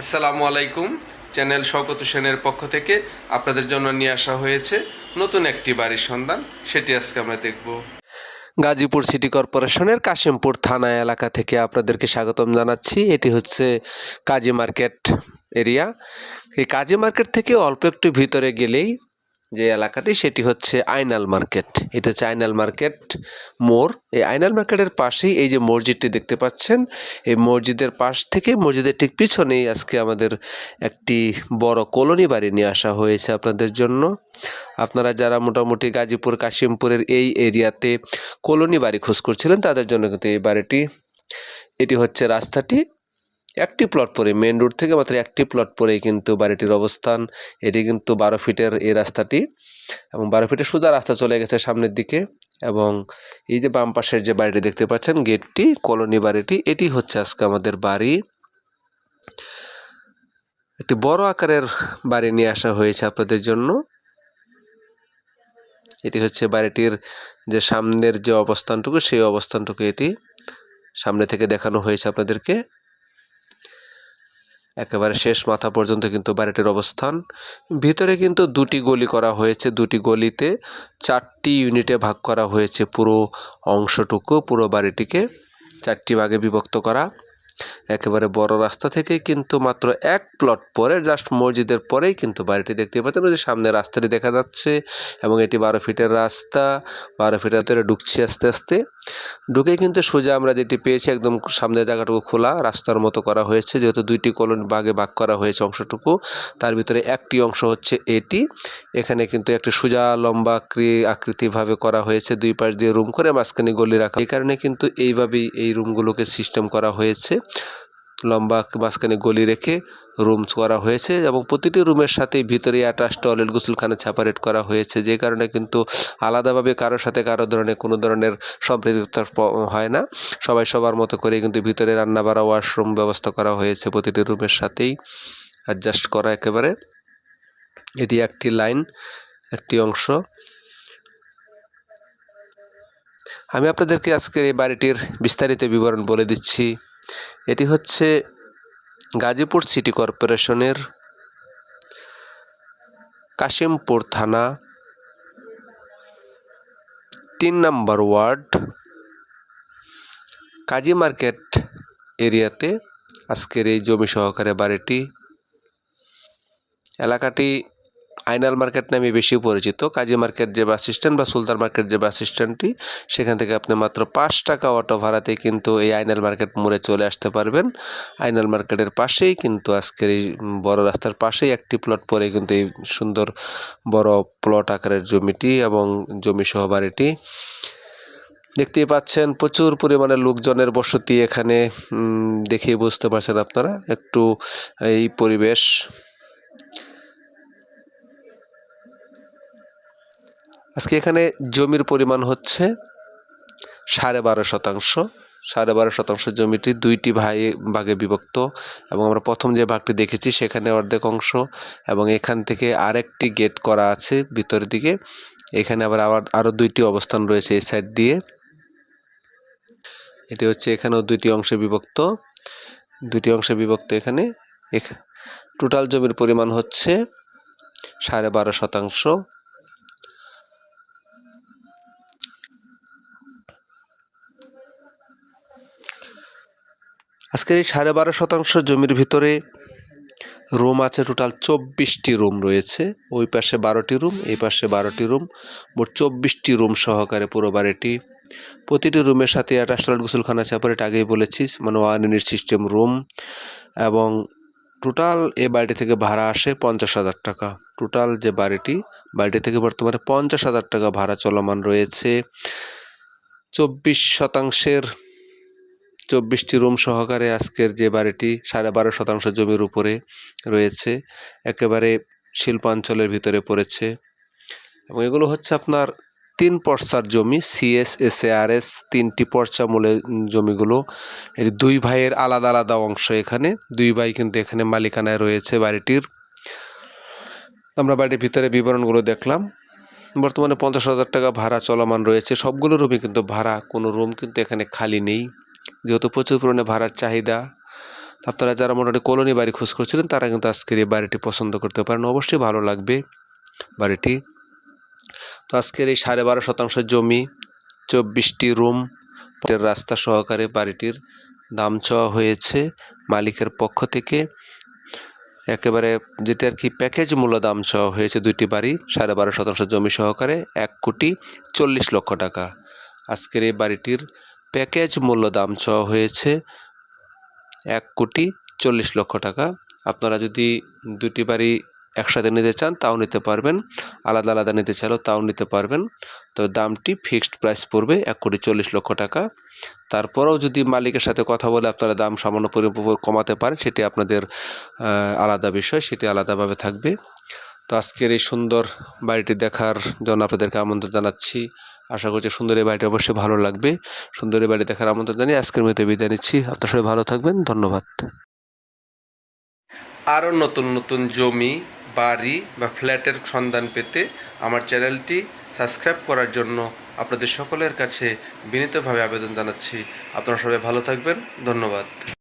আসসালামু আলাইকুম। চ্যানেল শওকত হোসেনের পক্ষ থেকে আপনাদের জন্য নিয়ে আসা হয়েছে নতুন একটি বাড়ির সন্ধান, সেটি আজকে আমরা দেখব। গাজীপুর সিটি কর্পোরেশনের কাশিমপুর থানা এলাকা থেকে আপনাদেরকে স্বাগতম জানাচ্ছি। এটি হচ্ছে কাজী মার্কেট এরিয়া। এই কাজী মার্কেট থেকে অল্প একটু ভিতরে গেলেই যে এলাকাটি সেটি হচ্ছে আইনাল মার্কেট। এটা হচ্ছে আইনাল মার্কেট মোড়। এই আইনাল মার্কেটের পাশেই এই যে মসজিদটি দেখতে পাচ্ছেন, এই মসজিদের পাশ থেকে মসজিদের ঠিক পিছনেই আজকে আমাদের একটি বড় কলোনি বাড়ি নিয়ে আসা হয়েছে আপনাদের জন্য। আপনারা যারা মোটামুটি গাজীপুর কাশিমপুরের এই এরিয়াতে কলোনি বাড়ি খোঁজ করছিলেন তাদের জন্য কিন্তু এই বাড়িটি, এটি হচ্ছে রাস্তাটি একটি প্লট পরে, মেন রোড থেকে মাত্র একটি প্লট পরেই কিন্তু বাড়িটির অবস্থান। এটি কিন্তু 12 ফিটের এই রাস্তাটি, এবং 12 ফিটের সোজা রাস্তা চলে গেছে সামনের দিকে। এবং এই যে বাম পাশের যে বাড়িটি দেখতে পাচ্ছেন, গেটটি, কলোনি বাড়িটি, এটি হচ্ছে আজকে আমাদের বাড়ি। একটি বড় আকারের বাড়ি নিয়ে আসা হয়েছে আপনাদের জন্য। এটি হচ্ছে বাড়িটির যে সামনের যে অবস্থানটুকু, সেই অবস্থানটুকু এটি সামনে থেকে দেখানো হয়েছে আপনাদেরকে। একেবারে শেষ মাথা পর্যন্ত কিন্তু বাড়িটির অবস্থান। ভিতরে কিন্তু দুটি গলি করা হয়েছে, দুটি গলিতে 4টি ইউনিটে ভাগ করা হয়েছে। পুরো অংশটুকু, পুরো বাড়িটিকে 4টি ভাগে বিভক্ত করা। একেবারে বড় রাস্তা থেকে কিন্তু মাত্র এক প্লট পরে, জাস্ট মসজিদের পরেই কিন্তু বাড়িটি দেখতে পাচ্ছেন। ওই যে সামনে রাস্তাটি দেখা যাচ্ছে, এবং এটি 12 ফিটের রাস্তা। 12 ফিটের ভিতরে ঢুকছি আস্তে আস্তে। ঢুকে কিন্তু সোজা আমরা যেটি পেয়েছি, একদম সামনের জায়গাটুকু খোলা রাস্তার মতো করা হয়েছে, যেহেতু দুইটি কলোনি ভাগে ভাগ করা হয়েছে অংশটুকু। তার ভিতরে একটি অংশ হচ্ছে এটি। এখানে কিন্তু একটি সোজা লম্বা আকৃতিভাবে করা হয়েছে, দুই পাশ দিয়ে রুম করে মাঝখানে গলি রাখা। এই কারণে কিন্তু এইভাবেই এই রুমগুলোকে সিস্টেম করা হয়েছে, লম্বা মাঝখানে গলি রেখে রুমস করা হয়েছে। এবং প্রতিটি রুমের সাথে ভিতরে অ্যাটাচ টয়লেট, গোসলখানা সেপারেট করা হয়েছে, যে কারণে কিন্তু আলাদাভাবে কারোর সাথে কারো ধরনের কোনো ধরনের সম্পৃক্ততা হয় না। সবাই সবার মতো করে কিন্তু ভিতরে রান্না বাড়া, ওয়াশরুম ব্যবস্থা করা হয়েছে প্রতিটি রুমের সাথেই অ্যাডজাস্ট করা একেবারে। এটি একটি লাইন, একটি অংশ। আমি আপনাদেরকে আজকের এই বাড়িটির বিস্তারিত বিবরণ বলে দিচ্ছি। এটি হচ্ছে গাজীপুর সিটি কর্পোরেশনের কাশিমপুর থানা 3 নম্বর ওয়ার্ড কাজী মার্কেট এরিয়াতে আজকের এই জমি সহকারে বাড়িটি। এলাকাটি আইনাল মার্কেট নামে বেশি পরিচিত। কাজী মার্কেট যে বাস স্ট্যান্ড বা সুলতান মার্কেট যে বাস স্ট্যান্ডটি, সেখান থেকে আপনি মাত্র 5 টাকা অটো ভাড়াতেই কিন্তু এই আইনাল মার্কেট মোড়ে চলে আসতে পারবেন। আইনাল মার্কেটের পাশেই কিন্তু আজকের এই বড় রাস্তার পাশেই একটি প্লট পরে কিন্তু এই সুন্দর বড় প্লট আকারের জমিটি এবং জমি সহ বাড়িটি দেখতেই পাচ্ছেন। প্রচুর পরিমাণে লোকজনের বসতি এখানে, দেখেই বুঝতে পারছেন আপনারা একটু এই পরিবেশ। আজকে এখানে জমির পরিমাণ হচ্ছে 12.5 শতাংশ। 12.5 শতাংশ জমিটি দুইটি ভাগে বিভক্ত, এবং আমরা প্রথম যে ভাগটি দেখেছি সেখানে অর্ধেক অংশ, এবং এখান থেকে আরেকটি গেট করা আছে ভিতরের দিকে। এখানে আবার আরও দুইটি অবস্থান রয়েছে এই সাইড দিয়ে। এটি হচ্ছে এখানেও দুইটি অংশে বিভক্ত, এখানে টোটাল জমির পরিমাণ হচ্ছে 12.5 শতাংশ। আজকের এই 12.5 শতাংশ জমির ভিতরে রুম আছে টোটাল 24টি রুম রয়েছে। ওই পাশে 12টি রুম, এই পাশে 12টি রুম, মোট 24টি রুম সহকারে পুরো বাড়িটি। প্রতিটি রুমের সাথে অ্যাটাচ টয়লেট, গোসলখানা সেপারেট, আগেই বলেছি, মানে 1 ইউনিট সিস্টেম রুম। এবং টোটাল এই বাড়িটি থেকে ভাড়া আসে 50,000 টাকা। টোটাল যে বাড়িটি থেকে বর্তমানে 50,000 টাকা ভাড়া চলমান রয়েছে। 24 শতাংশের 24টি রুম সহকারে আজকের যে বাড়িটি 12.5 শতাংশ জমির উপরে রয়েছে, একেবারে শিল্পাঞ্চলের ভিতরে পড়েছে। এবং এগুলো হচ্ছে আপনার 3 পর্চার জমি, CSSARS 3টি পর্চা মূলে জমিগুলো। এর 2 ভাইয়ের আলাদা আলাদা অংশ। এখানে 2 ভাই কিন্তু এখানে মালিকানায় রয়েছে বাড়িটির। আমরা বাড়ির ভিতরে বিবরণগুলো দেখলাম। বর্তমানে 50,000 টাকা ভাড়া চলমান রয়েছে। সবগুলো রুমই কিন্তু ভাড়া, কোনো রুম কিন্তু এখানে খালি নেই, যেহেতু প্রচুর পরিমাণে ভাড়ার চাহিদা। আপনারা যারা মোটামুটি কলোনি বাড়ি খোঁজ করছিলেন তারা কিন্তু আজকের এই বাড়িটি পছন্দ করতে পারেন, অবশ্যই ভালো লাগবে বাড়িটি। তো আজকের এই 12.5 শতাংশ জমি, 24টি রুম, রাস্তা সহকারে বাড়িটির দাম চাওয়া হয়েছে মালিকের পক্ষ থেকে। একেবারে যেটা আর কি প্যাকেজ মূল্য দাম চাওয়া হয়েছে দুইটি বাড়ি 12.5 শতাংশ জমি সহকারে 1,40,00,000 টাকা। আজকের এই বাড়িটির প্যাকেজ মূল্য দাম চাওয়া হয়েছে 1,40,00,000 টাকা। আপনারা যদি দুটি বাড়ি একসাথে নিতে চান তাও নিতে পারবেন, আলাদা আলাদা নিতে চাইলেও তাও নিতে পারবেন। তো দামটি ফিক্সড প্রাইস পড়বে 1,40,00,000 টাকা। তারপরেও যদি মালিকের সাথে কথা বলে আপনারা দাম সামান্য কমাতে পারেন, সেটি আপনাদের আলাদা বিষয়, সেটি আলাদাভাবে থাকবে। তো আজকের এই সুন্দর বাড়িটি দেখার জন্য আপনাদেরকে আমন্ত্রণ জানাচ্ছি। আশা করছি সুন্দর এই বাড়িটি অবশ্যই ভালো লাগবে। সুন্দর এই বাড়ি দেখার আমন্ত্রণ জানিয়ে আজকের মতো বিদায় নিচ্ছি। আপনারা সবাই ভালো থাকবেন, ধন্যবাদ। আরও নতুন নতুন জমি, বাড়ি বা ফ্ল্যাটের সন্ধান পেতে আমার চ্যানেলটি সাবস্ক্রাইব করার জন্য আপনাদের সকলের কাছে বিনীতভাবে আবেদন জানাচ্ছি। আপনারা সবাই ভালো থাকবেন, ধন্যবাদ।